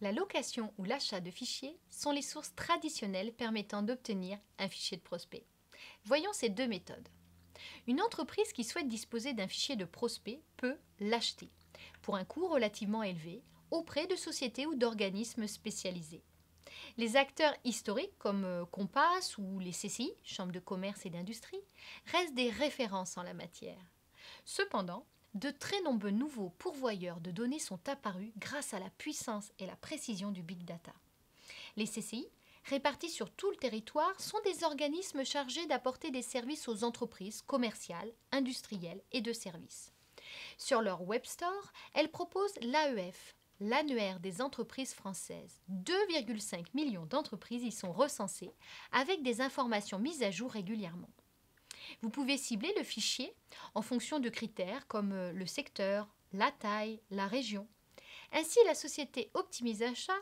La location ou l'achat de fichiers sont les sources traditionnelles permettant d'obtenir un fichier de prospect. Voyons ces deux méthodes. Une entreprise qui souhaite disposer d'un fichier de prospect peut l'acheter pour un coût relativement élevé auprès de sociétés ou d'organismes spécialisés. Les acteurs historiques comme Compass ou les CCI, Chambres de commerce et d'industrie, restent des références en la matière. Cependant, de très nombreux nouveaux pourvoyeurs de données sont apparus grâce à la puissance et la précision du big data. Les CCI, répartis sur tout le territoire, sont des organismes chargés d'apporter des services aux entreprises commerciales, industrielles et de services. Sur leur web store, elles proposent l'AEF, l'annuaire des entreprises françaises. 2,5 millions d'entreprises y sont recensées avec des informations mises à jour régulièrement. Vous pouvez cibler le fichier en fonction de critères comme le secteur, la taille, la région. Ainsi, la société Optimise Achat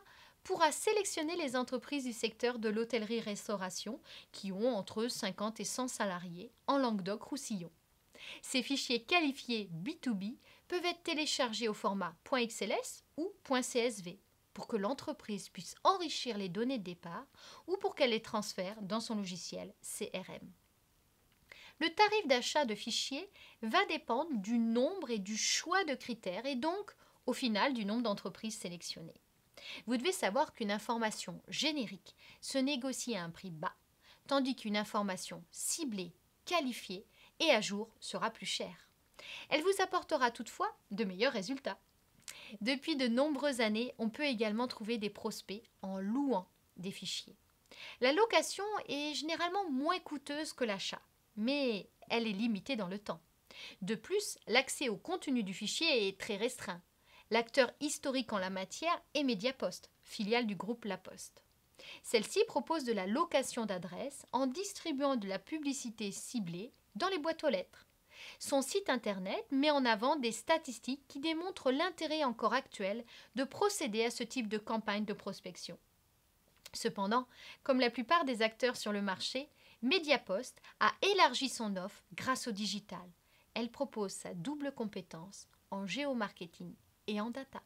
pourra sélectionner les entreprises du secteur de l'hôtellerie-restauration qui ont entre 50 et 100 salariés en Languedoc-Roussillon. Ces fichiers qualifiés B2B peuvent être téléchargés au format .xls ou .csv pour que l'entreprise puisse enrichir les données de départ ou pour qu'elle les transfère dans son logiciel CRM. Le tarif d'achat de fichiers va dépendre du nombre et du choix de critères et donc, au final, du nombre d'entreprises sélectionnées. Vous devez savoir qu'une information générique se négocie à un prix bas, tandis qu'une information ciblée, qualifiée et à jour sera plus chère. Elle vous apportera toutefois de meilleurs résultats. Depuis de nombreuses années, on peut également trouver des prospects en louant des fichiers. La location est généralement moins coûteuse que l'achat, mais elle est limitée dans le temps. De plus, l'accès au contenu du fichier est très restreint. L'acteur historique en la matière est Mediapost, filiale du groupe La Poste. Celle-ci propose de la location d'adresses en distribuant de la publicité ciblée dans les boîtes aux lettres. Son site internet met en avant des statistiques qui démontrent l'intérêt encore actuel de procéder à ce type de campagne de prospection. Cependant, comme la plupart des acteurs sur le marché, Mediapost a élargi son offre grâce au digital. Elle propose sa double compétence en géomarketing et en data.